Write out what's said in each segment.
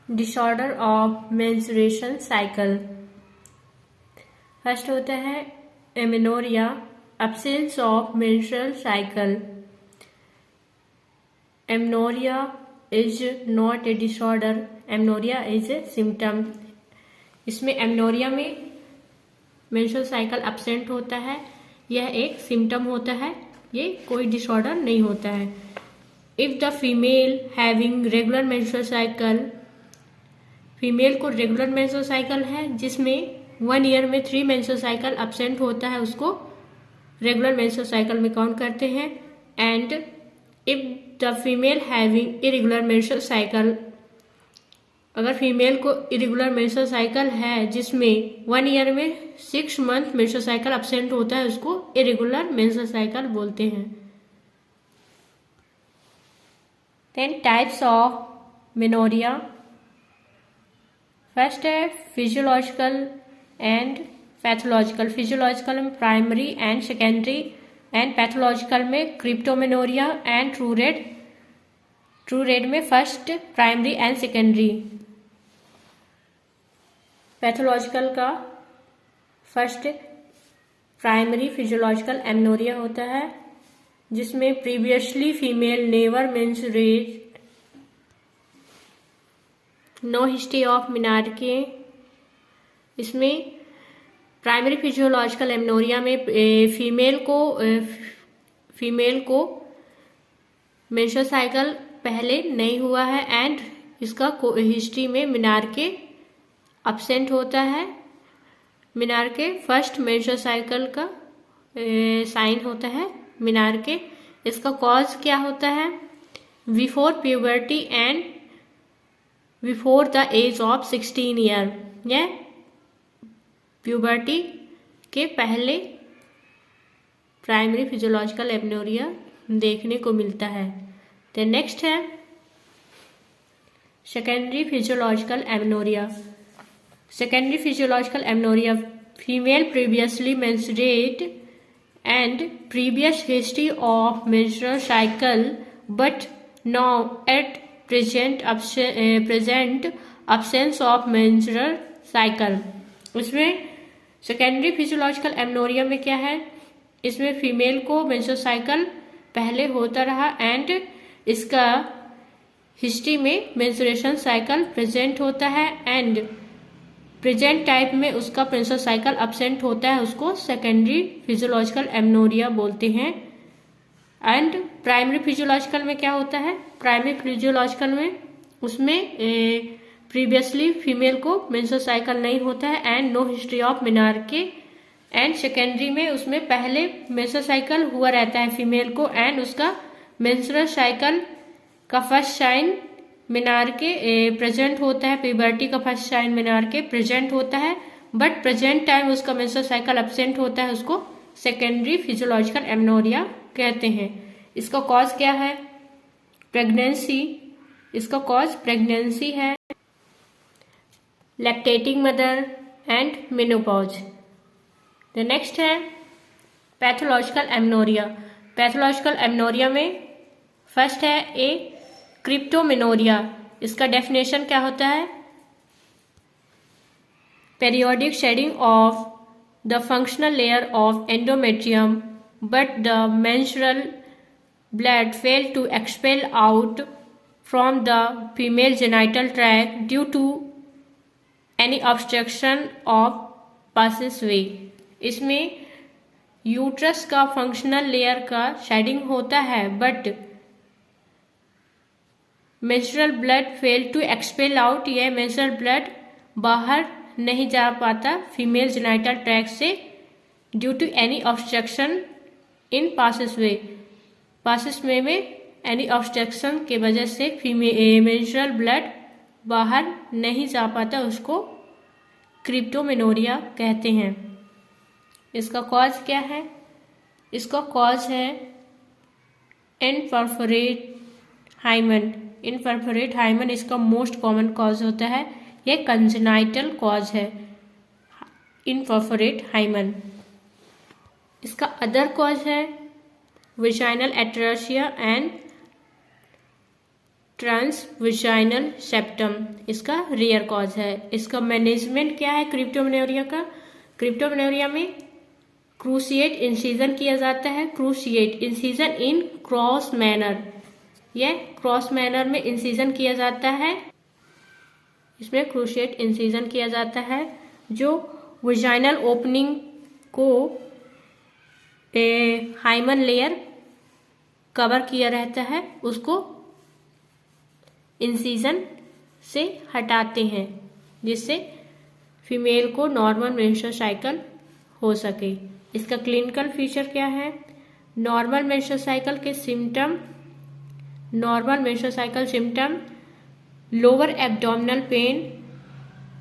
Disorder of menstruation cycle. First होता है amenorrhoea, absence of menstrual cycle. Amenorrhoea is not a disorder, amenorrhoea is a symptom. इसमें amenorrhoea में menstrual cycle absent होता है, यह एक सिम्टम होता है, ये कोई डिसऑर्डर नहीं होता है। If the female having regular menstrual cycle, female को रेगुलर मेंस्ट्रुअल साइकिल है जिसमें 1 ईयर में 3 मेंस्ट्रुअल साइकिल एब्सेंट होता है, उसको रेगुलर मेंस्ट्रुअल साइकिल में काउंट करते हैं। And if the female having irregular menstrual cycle, अगर फीमेल को इरेगुलर मेंस्ट्रुअल साइकिल है जिसमें 1 ईयर में 6 मंथ मेंस्ट्रुअल साइकिल एब्सेंट होता है, उसको इरेगुलर मेंस्ट्रुअल साइकिल बोलते हैं। Then types of menorrhoea. First है फिजियोलॉजिकल एंड पैथोलॉजिकल। फिजियोलॉजिकल में primary and secondary, and pathological में क्रिप्टोमेनोरिया एंड ट्रू रेड में first, primary and secondary. Pathological का फर्स्ट प्राइमरी फिजियोलॉजिकल एमेनोरिया होता है जिसमें previously female never menstruate, no history of menarche. इसमें primary physiological amenorrhoea में female को मेंस्ट्रुअल साइकिल पहले नहीं हुआ है एंड इसका हिस्ट्री में मेनार्के एब्सेंट होता है। मेनार्के फर्स्ट मेंस्ट्रुअल साइकिल का साइन होता है मेनार्के। इसका कॉज क्या होता है? Before puberty and before the age of 16 year, यह प्यूबर्टी के पहले प्राइमरी फिजियोलॉजिकल एमेनोरिया देखने को मिलता है। तो नेक्स्ट है secondary physiological amenorrhoea. Secondary physiological amenorrhoea, female previously menstruate and previous history of menstrual cycle but now at present absence of menstrual cycle। इसमें सेकेंडरी फिजियोलॉजिकल एमेनोरिया में क्या है? इसमें फीमेल को मेंस्ट्रुअल साइकिल पहले होता रहा एंड इसका हिस्ट्री में मेंस्ट्रुएशन साइकिल प्रेजेंट होता है एंड प्रेजेंट टाइप में उसका मेंस्ट्रुअल साइकिल एब्सेंट होता है, उसको सेकेंडरी फिजियोलॉजिकल एमेनोरिया बोलते हैं। एंड प्राइमरी फिजियोलॉजिकल में क्या होता है? प्राइमरी फिजियोलॉजिकल में उसमें प्रीवियसली फीमेल को मेंस्ट्रुअल साइकिल नहीं होता है and no history of menarche. And secondary में उसमें पहले मेंस्ट्रुअल साइकिल हुआ रहता है फीमेल को एंड उसका मेंस्ट्रुअल साइकिल का फर्स्ट साइन मेनार्के प्रेजेंट होता है, प्यूबर्टी का फर्स्ट साइन मेनार्के प्रेजेंट होता है बट प्रेजेंट टाइम उसका मेंस्ट्रुअल साइकिल एब्सेंट होता है, उसको सेकेंडरी फिजियोलॉजिकल एमेनोरिया कहते हैं। इसका कॉज क्या है? प्रेगनेंसी। इसका कॉज प्रेगनेंसी है, lactating mother and menopause. The next है पैथोलॉजिकल एमेनोरिया। पैथोलॉजिकल एमेनोरिया में फर्स्ट है ए क्रिप्टोमेनोरिया। इसका डेफिनेशन क्या होता है? Periodic shedding of the functional layer of endometrium but the menstrual blood fail to expel out from the female genital tract due to any obstruction of passageway. इसमें uterus का functional layer का shedding होता है but menstrual blood fail to expel out, यह menstrual blood बाहर नहीं जा पाता फीमेल जेनिटल ट्रैक्ट से due to any obstruction in passageway. Passageway में एनी ऑब्स्ट्रक्शन के वजह से मेंस्ट्रुअल ब्लड बाहर नहीं जा पाता, उसको क्रिप्टोमेनोरिया कहते हैं। इसका कॉज क्या है? इसका कॉज है इनपरफोरेट हाइमन। इनपरफोरेट हाइमन इसका मोस्ट कॉमन कॉज होता है, यह कंजेनाइटल कॉज है इनपरफोरेट हाइमन। इसका अदर कॉज है विजाइनल एट्रेसिया एंड ट्रांसविजाइनल सेप्टम इसका रेयर कॉज है। इसका मैनेजमेंट क्या है क्रिप्टोमेनोरिया का? क्रिप्टोमेनोरिया में क्रूशिएट इंसिजन किया जाता है, क्रूशिएट इंसिजन इन क्रॉस मैनर, यह क्रॉस मैनर में इंसिजन किया जाता है। इसमें क्रूशिएट इंसिजन किया जाता है जो विजाइनल ओपनिंग को हाइमन लेयर कवर किया रहता है, उसको इंसिजन से हटाते हैं जिससे फीमेल को नॉर्मल मेंस्ट्रुअल साइकिल हो सके। इसका क्लिनिकल फीचर क्या है? नॉर्मल मेंस्ट्रुअल साइकिल के symptom, normal menstrual cycle symptom lower abdominal pain,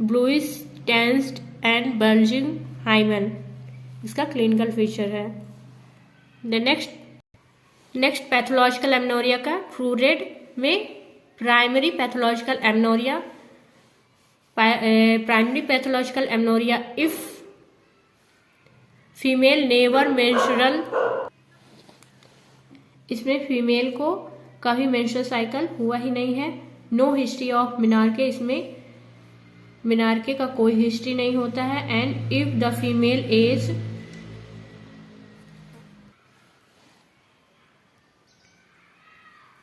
bluish tensed and bulging hymen, इसका क्लिनिकल फीचर है। द नेक्स्ट पैथोलॉजिकल एमनोरिया का फ्लूरेड में primary pathological amenorrhoea, primary pathological amenorrhoea if female never menstrual, इसमें female को कभी menstrual cycle हुआ ही नहीं है। नो हिस्ट्री ऑफ मिनार्के, इसमें मिनार्के का कोई हिस्ट्री नहीं होता है। And if the female age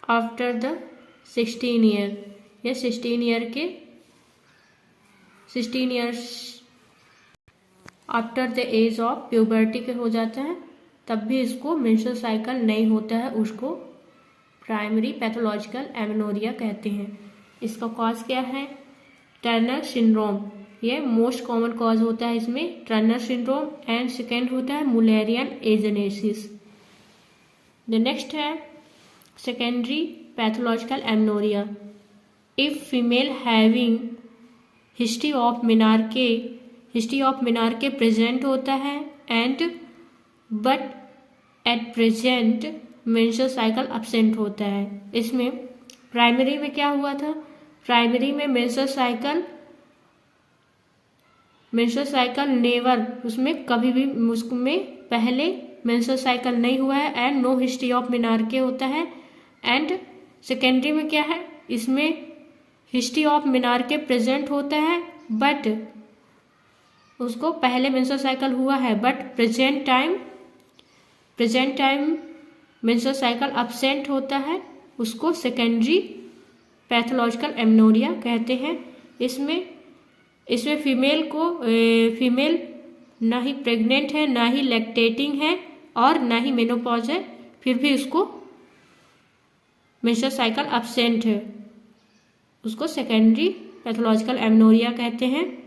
after the 16 year, या 16 ईयर के 16 years after the age of puberty के हो जाता है, तब भी इसको मेंस्ट्रुअल साइकिल नहीं होता है, उसको प्राइमरी पैथोलॉजिकल एमेनोरिया कहते हैं। इसका कॉज क्या है? टर्नर सिंड्रोम, ये मोस्ट कॉमन कॉज होता है इसमें, टर्नर सिंड्रोम। एंड सेकेंड होता है मुलेरियन एजेनेसिस। द नेक्स्ट है secondary pathological amenorrhoea if female having history of menarche, history of menarche present होता है and but at present menstrual cycle absent होता है। इसमें प्राइमरी में क्या हुआ था? प्राइमरी में मेंस्ट्रुअल साइकिल नेवर, उसमें कभी भी उसमें पहले मेंस्ट्रुअल साइकिल नहीं हुआ है एंड नो हिस्ट्री ऑफ मिनार्के होता है। एंड सेकेंडरी में क्या है? इसमें हिस्ट्री ऑफ मिनार्के प्रेजेंट होता है बट उसको पहले मेंस्ट्रुअल साइकिल हुआ है, but present time menstrual cycle absent होता है, उसको सेकेंडरी पैथोलॉजिकल एमेनोरिया कहते हैं। इसमें फीमेल ना ही प्रेग्नेंट है, ना ही लैक्टेटिंग है और ना ही मेनोपॉज है, फिर भी उसको मेंस्ट्रुअल साइकिल अब्सेंट है, उसको सेकेंडरी पैथोलॉजिकल एमेनोरिया कहते हैं।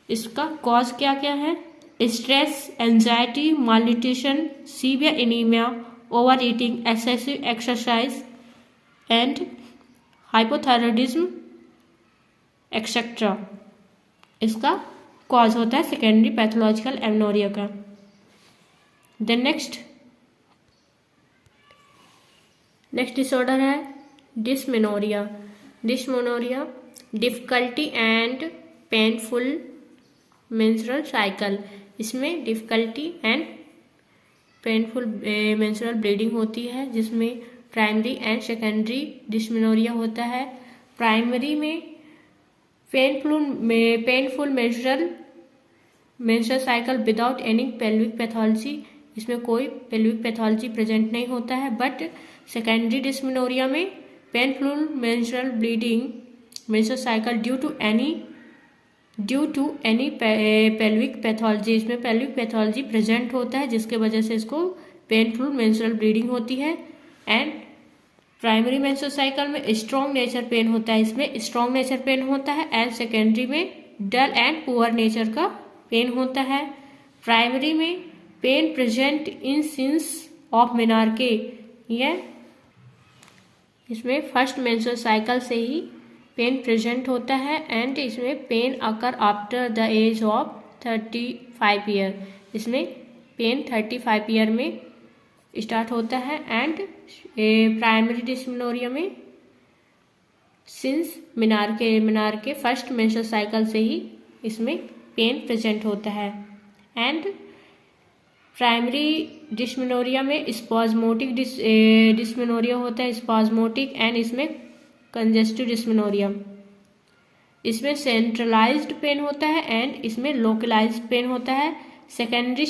इसका कॉज क्या क्या है? Stress, anxiety, malnutrition, severe anaemia, over eating, excessive exercise and hypothyroidism et cetera, इसका कॉज होता है सेकेंडरी पैथोलॉजिकल एमेनोरिया का। द नेक्स्ट डिसऑर्डर है dysmenorrhoea. Dysmenorrhoea difficulty and painful menstrual cycle, इसमें difficulty and painful menstrual bleeding होती है, जिसमें primary and secondary dysmenorrhoea होता है। प्राइमरी में painful menstrual cycle without any pelvic pathology, इसमें कोई पेल्विक पैथोलॉजी प्रेजेंट नहीं होता है। बट सेकेंडरी डिस्मेनोरिया में painful menstrual bleeding menstrual cycle due to any pelvic pathology, इसमें पेल्विक पैथोलॉजी प्रेजेंट होता है जिसके वजह से इसको पेनफुल मेंस्ट्रुअल ब्लीडिंग होती है। एंड प्राइमरी मेंस्ट्रुअल साइकिल में स्ट्रॉन्ग नेचर पेन होता है, इसमें स्ट्रॉन्ग नेचर पेन होता है। एंड सेकेंडरी में डल एंड पुअर नेचर का पेन होता है। प्राइमरी में pain present in since of menarche, यह इसमें फर्स्ट मेंस्ट्रुअल साइकिल से ही पेन प्रेजेंट होता है। एंड इसमें pain occur after the age of 35 year, इसमें पेन 35 ईयर में स्टार्ट होता है। एंड प्राइमरी डिस्मेनोरिया में since menarche first menstrual cycle से ही इसमें पेन प्रेजेंट होता है। एंड प्राइमरी डिस्मेनोरिया में स्पॉज्मोटिक डिस्मेनोरिया होता है, स्पॉज्मोटिक, एंड इसमें कंजेस्टिव डिस्मेनोरियम। इसमें सेंट्रलाइज्ड पेन होता है एंड इसमें लोकलाइज्ड पेन होता है। सेकेंडरी